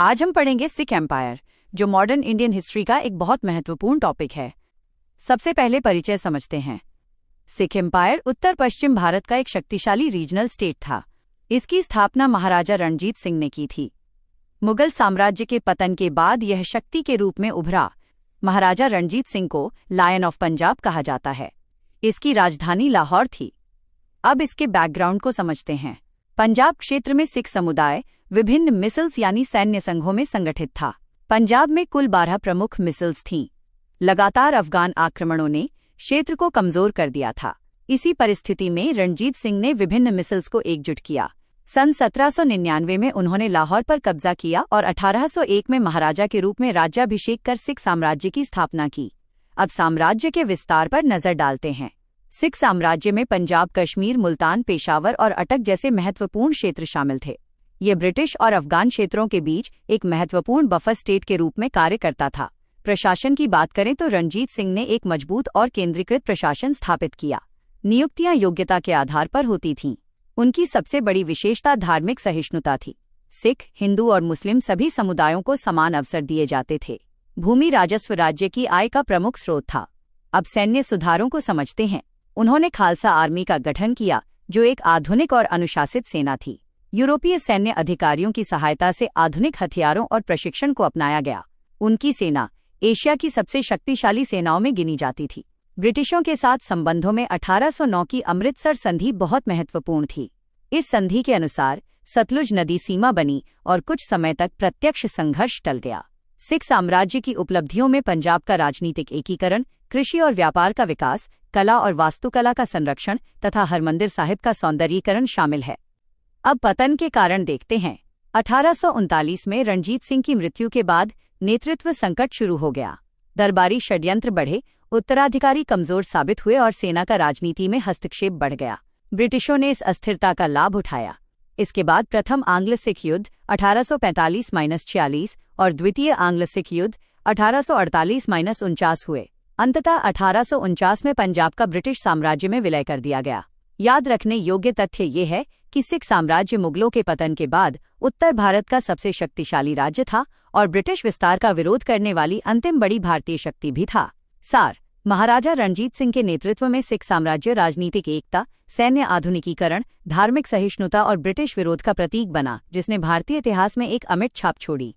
आज हम पढ़ेंगे सिख एम्पायर, जो मॉडर्न इंडियन हिस्ट्री का एक बहुत महत्वपूर्ण टॉपिक है। सबसे पहले परिचय समझते हैं। सिख एम्पायर उत्तर पश्चिम भारत का एक शक्तिशाली रीजनल स्टेट था। इसकी स्थापना महाराजा रणजीत सिंह ने की थी। मुगल साम्राज्य के पतन के बाद यह शक्ति के रूप में उभरा। महाराजा रणजीत सिंह को लायन ऑफ पंजाब कहा जाता है। इसकी राजधानी लाहौर थी। अब इसके बैकग्राउंड को समझते हैं। पंजाब क्षेत्र में सिख समुदाय विभिन्न मिसल्स यानी सैन्य संघों में संगठित था। पंजाब में कुल 12 प्रमुख मिसल्स थीं। लगातार अफगान आक्रमणों ने क्षेत्र को कमजोर कर दिया था। इसी परिस्थिति में रणजीत सिंह ने विभिन्न मिसल्स को एकजुट किया। सन 1799 में उन्होंने लाहौर पर कब्जा किया और 1801 में महाराजा के रूप में राज्याभिषेक कर सिख साम्राज्य की स्थापना की। अब साम्राज्य के विस्तार पर नजर डालते हैं। सिख साम्राज्य में पंजाब, कश्मीर, मुल्तान, पेशावर और अटक जैसे महत्वपूर्ण क्षेत्र शामिल थे। ये ब्रिटिश और अफगान क्षेत्रों के बीच एक महत्वपूर्ण बफर स्टेट के रूप में कार्य करता था। प्रशासन की बात करें तो रणजीत सिंह ने एक मजबूत और केंद्रीकृत प्रशासन स्थापित किया। नियुक्तियां योग्यता के आधार पर होती थीं। उनकी सबसे बड़ी विशेषता धार्मिक सहिष्णुता थी। सिख, हिंदू और मुस्लिम सभी समुदायों को समान अवसर दिए जाते थे। भूमि राजस्व राज्य की आय का प्रमुख स्रोत था। अब सैन्य सुधारों को समझते हैं। उन्होंने खालसा आर्मी का गठन किया, जो एक आधुनिक और अनुशासित सेना थी। यूरोपीय सैन्य अधिकारियों की सहायता से आधुनिक हथियारों और प्रशिक्षण को अपनाया गया। उनकी सेना एशिया की सबसे शक्तिशाली सेनाओं में गिनी जाती थी। ब्रिटिशों के साथ संबंधों में 1809 की अमृतसर संधि बहुत महत्वपूर्ण थी। इस संधि के अनुसार सतलुज नदी सीमा बनी और कुछ समय तक प्रत्यक्ष संघर्ष टल गया। सिख साम्राज्य की उपलब्धियों में पंजाब का राजनीतिक एकीकरण, कृषि और व्यापार का विकास, कला और वास्तुकला का संरक्षण तथा हरमंदिर साहिब का सौंदर्यीकरण शामिल है। अब पतन के कारण देखते हैं। 1839 में रणजीत सिंह की मृत्यु के बाद नेतृत्व संकट शुरू हो गया। दरबारी षड्यंत्र बढ़े, उत्तराधिकारी कमजोर साबित हुए और सेना का राजनीति में हस्तक्षेप बढ़ गया। ब्रिटिशों ने इस अस्थिरता का लाभ उठाया। इसके बाद प्रथम आंग्ल सिख युद्ध 1845-46 और द्वितीय आंग्ल सिख युद्ध 1848-49 हुए। अंततः 1849 में पंजाब का ब्रिटिश साम्राज्य में विलय कर दिया गया। याद रखने योग्य तथ्य ये है कि सिख साम्राज्य मुगलों के पतन के बाद उत्तर भारत का सबसे शक्तिशाली राज्य था और ब्रिटिश विस्तार का विरोध करने वाली अंतिम बड़ी भारतीय शक्ति भी था। सार: महाराजा रणजीत सिंह के नेतृत्व में सिख साम्राज्य राजनीतिक एकता, सैन्य आधुनिकीकरण, धार्मिक सहिष्णुता और ब्रिटिश विरोध का प्रतीक बना, जिसने भारतीय इतिहास में एक अमिट छाप छोड़ी।